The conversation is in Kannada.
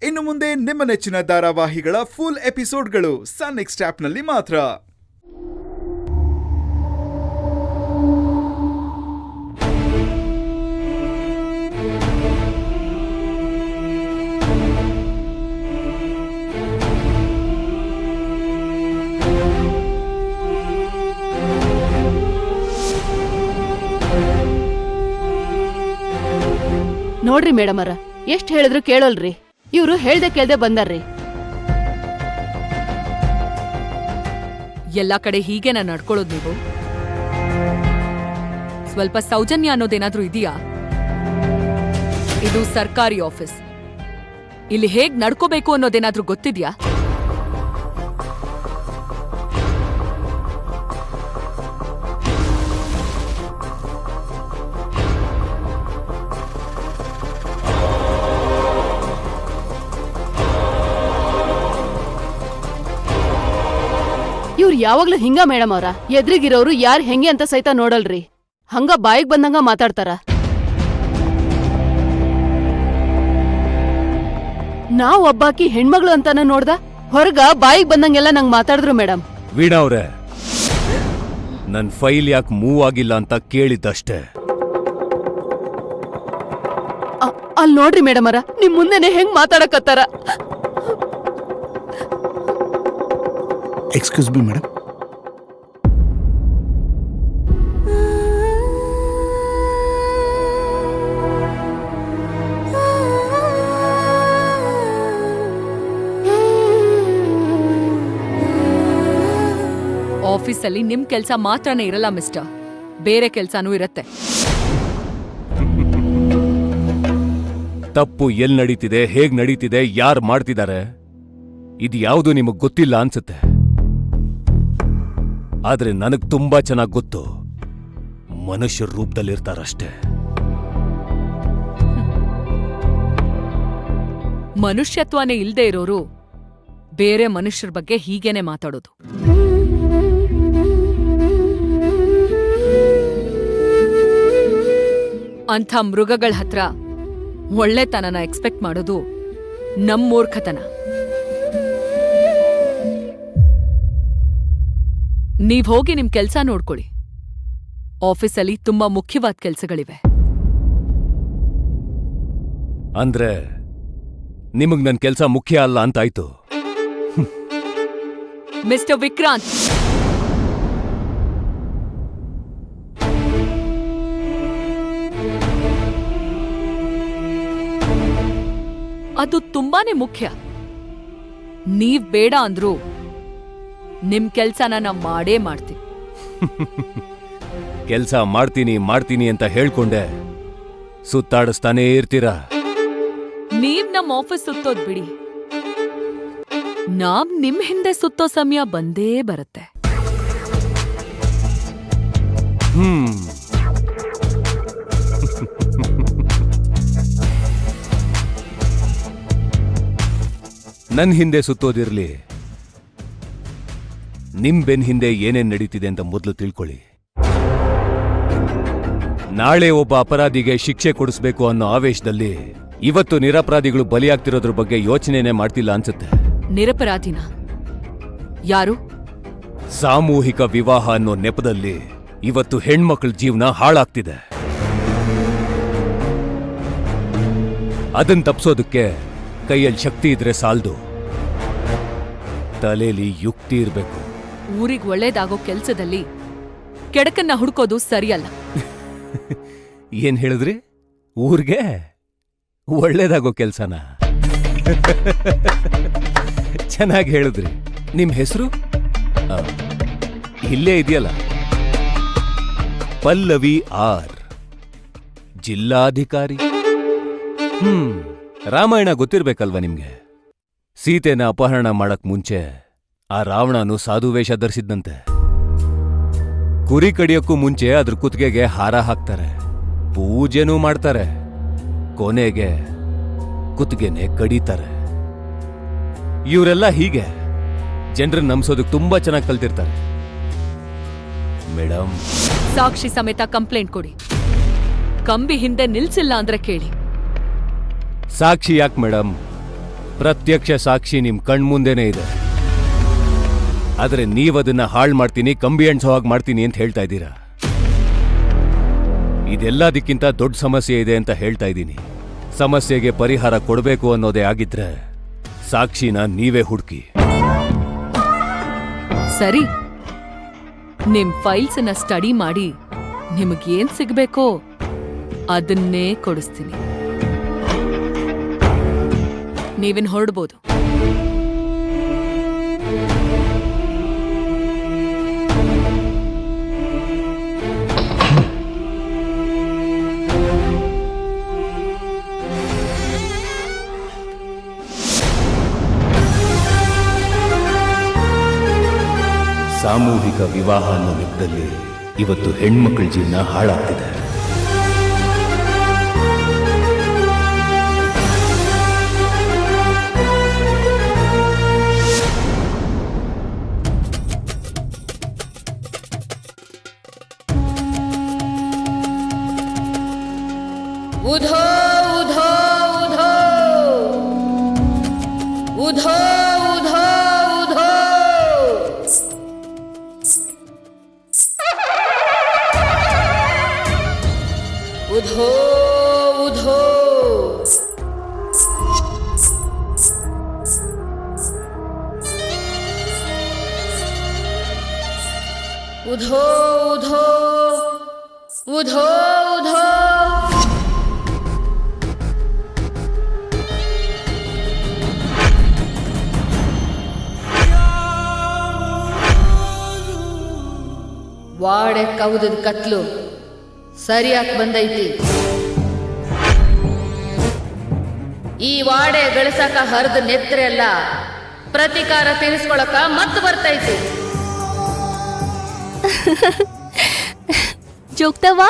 ಇನ್ನು ಮುಂದೆ ನಿಮ್ಮ ನೆಚ್ಚಿನ ಧಾರಾವಾಹಿಗಳ ಫುಲ್ ಎಪಿಸೋಡ್ಗಳು ಸನ್ ನೆಕ್ಸ್ಟ್ ಆಪ್ನಲ್ಲಿ ಮಾತ್ರ. ನೋಡ್ರಿ ಮೇಡಮರ, ಎಷ್ಟ್ ಹೇಳಿದ್ರು ಕೇಳೋಲ್ರಿ. ಇವ್ರು ಹೇಳ್ದೆ ಕೇಳ್ದೆ ಬಂದಾರ್ರಿ. ಎಲ್ಲಾ ಕಡೆ ಹೀಗೇನಾ ನಡ್ಕೊಳ್ಳೋದು ನೀವು? ಸ್ವಲ್ಪ ಸೌಜನ್ಯ ಅನ್ನೋದೇನಾದ್ರೂ ಇದೆಯಾ? ಇದು ಸರ್ಕಾರಿ ಆಫೀಸ್. ಇಲ್ಲಿ ಹೇಗ್ ನಡ್ಕೋಬೇಕು ಅನ್ನೋದೇನಾದ್ರೂ ಗೊತ್ತಿದ್ಯಾ? ಇವ್ರು ಯಾವಾಗ್ಲೂ ಹಿಂಗ ಮೇಡಮ್ ಅವ್ರ, ಎದ್ರಿಗಿರೋರು ಯಾರ್ ಹೆಂಗೆ ಅಂತ ಸಹಿತ ನೋಡಲ್ರಿ. ಹಂಗ ಬಾಯಿಗ್ ಬಂದಂಗ ಮಾತಾಡ್ತಾರ. ನಾವ್ ಒಬ್ಬಾಕಿ ಹೆಣ್ಮಗಳು ಅಂತಾನ ನೋಡ್ದ, ಹೊರಗ ಬಾಯಿಗ್ ಬಂದಂಗೆಲ್ಲ ನಂಗ್ ಮಾತಾಡಿದ್ರು ಮೇಡಮ್. ವೀಣಾ ಅವ್ರೆ, ನನ್ ಫೈಲ್ ಯಾಕೆ ಮೂವ್ ಆಗಿಲ್ಲ ಅಂತ ಕೇಳಿದ್ದಷ್ಟೇ. ಅಲ್ ನೋಡ್ರಿ ಮೇಡಮ್ ಅವರ, ನಿಮ್ ಮುಂದೆನೆ ಹೆಂಗ್ ಮಾತಾಡಕತ್ತಾರ. Excuse me madam. ಆಫೀಸಲ್ಲಿ ನಿಮ್ ಕೆಲ್ಸ ಮಾತ್ರನೇ ಇರಲ್ಲ ಮಿಸ್ಟರ್, ಬೇರೆ ಕೆಲ್ಸನೂ ಇರತ್ತೆ. ತಪ್ಪು ಎಲ್ ನಡೀತಿದೆ, ಹೇಗ್ ನಡೀತಿದೆ, ಯಾರ್ ಮಾಡ್ತಿದ್ದಾರೆ, ಇದು ಯಾವುದು ನಿಮಗ್ ಗೊತ್ತಿಲ್ಲ ಅನ್ಸುತ್ತೆ. ಆದ್ರೆ ನನಗ್ ತುಂಬಾ ಚೆನ್ನಾಗ್ ಗೊತ್ತು. ಮನುಷ್ಯರ ರೂಪದಲ್ಲಿರ್ತಾರಷ್ಟೇ. ಮನುಷ್ಯತ್ವನೇ ಇಲ್ದೇ ಇರೋರು ಬೇರೆ ಮನುಷ್ಯರ ಬಗ್ಗೆ ಹೀಗೇನೆ ಮಾತಾಡೋದು. ಅಂಥ ಮೃಗಗಳ ಹತ್ರ ಒಳ್ಳೆತನನ ಎಕ್ಸ್ಪೆಕ್ಟ್ ಮಾಡೋದು ನಮ್ ಮೂರ್ಖತನ. ನೀವ್ ಹೋಗಿ ನಿಮ್ ಕೆಲ್ಸ ನೋಡ್ಕೊಳ್ಳಿ. ಆಫೀಸಲ್ಲಿ ತುಂಬಾ ಮುಖ್ಯವಾದ ಕೆಲ್ಸಗಳಿವೆ. ಅಂದ್ರೆ ನಿಮಗ್ ನನ್ ಕೆಲ್ಸ ಮುಖ್ಯ ಅಲ್ಲ ಅಂತಾಯ್ತು. ಮಿಸ್ಟರ್ ವಿಕ್ರಾಂತ್, ಅದು ತುಂಬಾನೇ ಮುಖ್ಯ. ನೀವ್ ಬೇಡ ಅಂದ್ರೂ ನಿಮ್ ಕೆಲ್ಸನ ನಾವ್ ಮಾಡೇ ಮಾಡ್ತೀವಿ. ಕೆಲ್ಸ ಮಾಡ್ತೀನಿ ಅಂತ ಹೇಳ್ಕೊಂಡೆ ಸುತ್ತಾಡಿಸ್ತಾನೇ ಇರ್ತೀರಾ. ನೀವ್ ನಮ್ ಆಫೀಸ್ ಸುತ್ತೋದ್ ಬಿಡಿ, ನಾವ್ ನಿಮ್ ಹಿಂದೆ ಸುತ್ತೋ ಸಮಯ ಬಂದೇ ಬರುತ್ತೆ. ನನ್ ಹಿಂದೆ ಸುತ್ತೋದಿರ್ಲಿ, ನಿಮ್ ಬೆನ್ ಹಿಂದೆ ಏನೇನ್ ನಡೀತಿದೆ ಅಂತ ಮೊದಲು ತಿಳ್ಕೊಳ್ಳಿ. ನಾಳೆ ಒಬ್ಬ ಅಪರಾಧಿಗೆ ಶಿಕ್ಷೆ ಕೊಡಿಸ್ಬೇಕು ಅನ್ನೋ ಆವೇಶದಲ್ಲಿ ಇವತ್ತು ನಿರಪರಾಧಿಗಳು ಬಲಿಯಾಗ್ತಿರೋದ್ರ ಬಗ್ಗೆ ಯೋಚನೆನೇ ಮಾಡ್ತಿಲ್ಲ ಅನ್ಸುತ್ತೆ. ನಿರಪರಾಧಿನ ಯಾರು? ಸಾಮೂಹಿಕ ವಿವಾಹ ಅನ್ನೋ ನೆಪದಲ್ಲಿ ಇವತ್ತು ಹೆಣ್ಮಕ್ಳ ಜೀವನ ಹಾಳಾಗ್ತಿದೆ. ಅದನ್ ತಪ್ಸೋದಕ್ಕೆ ಕೈಯಲ್ಲಿ ಶಕ್ತಿ ಇದ್ರೆ ಸಾಲ್ದು, ತಲೆಯಲ್ಲಿ ಯುಕ್ತಿ ಇರ್ಬೇಕು. ಊರಿಗ್ ಒಳ್ಳೇದಾಗೋ ಕೆಲ್ಸದಲ್ಲಿ ಕೆಡಕನ್ನ ಹುಡ್ಕೋದು ಸರಿಯಲ್ಲ. ಏನ್ ಹೇಳಿದ್ರಿ? ಊರ್ಗೆ ಒಳ್ಳೇದಾಗೋ ಕೆಲ್ಸನ? ಚೆನ್ನಾಗಿ ಹೇಳಿದ್ರಿ. ನಿಮ್ ಹೆಸರು ಇಲ್ಲೇ ಇದೆಯಲ್ಲ, ಪಲ್ಲವಿ ಆರ್, ಜಿಲ್ಲಾಧಿಕಾರಿ. ರಾಮಾಯಣ ಗೊತ್ತಿರ್ಬೇಕಲ್ವಾ ನಿಮ್ಗೆ? ಸೀತೆನ ಅಪಹರಣ ಮಾಡಕ್ ಮುಂಚೆ ಆ ರಾವಣನು ಸಾಧುವೇಷ ಧರಿಸಿದ್ದಂತೆ. ಕುರಿ ಕಡಿಯೋಕ್ಕೂ ಮುಂಚೆ ಅದ್ರ ಕುತ್ತಿಗೆಗೆ ಹಾರ ಹಾಕ್ತಾರೆ, ಪೂಜೆನೂ ಮಾಡ್ತಾರೆ, ಕೊನೆಗೆ ಕುತ್ತಿಗೆನೆ ಕಡಿತಾರೆ. ಇವರೆಲ್ಲ ಹೀಗೆ ಜನರನ್ನ ನಂಬಿಸೋದಕ್ಕೆ ತುಂಬಾ ಚೆನ್ನಾಗಿ ಕಲ್ತಿರ್ತಾರೆ. ಮೇಡಮ್, ಸಾಕ್ಷಿ ಸಮೇತ ಕಂಪ್ಲೇಂಟ್ ಕೊಡಿ. ಕಂಬಿ ಹಿಂದೆ ನಿಲ್ಸಿಲ್ಲ ಅಂದ್ರೆ ಕೇಳಿ. ಸಾಕ್ಷಿ ಯಾಕೆ ಮೇಡಮ್? ಪ್ರತ್ಯಕ್ಷ ಸಾಕ್ಷಿ ನಿಮ್ ಕಣ್ಮುಂದೆನೇ ಇದೆ. ಆದ್ರೆ ನೀವದನ್ನ ಹಾಳು ಮಾಡ್ತೀನಿ, ಕಂಬಿ ಎಣ್ಸೋ ಹಾಗೆ ಮಾಡ್ತೀನಿ ಅಂತ ಹೇಳ್ತಾ ಇದ್ದೀರಾ. ಇದೆಲ್ಲದಕ್ಕಿಂತ ದೊಡ್ಡ ಸಮಸ್ಯೆ ಇದೆ ಅಂತ ಹೇಳ್ತಾ ಇದ್ದೀನಿ. ಸಮಸ್ಯೆಗೆ ಪರಿಹಾರ ಕೊಡಬೇಕು ಅನ್ನೋದೇ ಆಗಿದ್ರೆ ಸಾಕ್ಷಿನ ನೀವೇ ಹುಡುಕಿ. ಸರಿ, ನಿಮ್ ಫೈಲ್ಸ್ನ ಸ್ಟಡಿ ಮಾಡಿ ನಿಮಗೇನ್ ಸಿಗ್ಬೇಕೋ ಅದನ್ನೇ ಕೊಡಿಸ್ತೀನಿ. ನೀವಿನ್ ಹೊರಡ್ಬೋದು. ಸಾಮೂಹಿಕ ವಿವಾಹ ಅನ್ನೋ ಲೆಕ್ಕದಲ್ಲಿ ಇವತ್ತು ಹೆಣ್ಮಕ್ಳ ಜೀವನ ಹಾಳಾಗ್ತಿದೆ. ಉಧೋ ಉಧೋ ಉಧೋ ಉಧೋ ಉಧೋ ಉಧೋ. ಉಧೋ ಉಧೋ. ಉಧೋ ಉಧೋ ಉಧೋ ಉಧೋ. ವಾಡೆ ಕೌದದ ಕತ್ಲು ಸರಿಯಾಗಿ ಬಂದೈತಿ. ಈ ವಾಡೆ ಗಳಿಸಕ ಹರಿದ ನೆತ್ರೆ ಎಲ್ಲ ಪ್ರತಿಕಾರ ತೀರಿಸ್ಕೊಳಕ ಮತ್ ಬರ್ತೈತಿ. ಜೋಗ್ತವಾ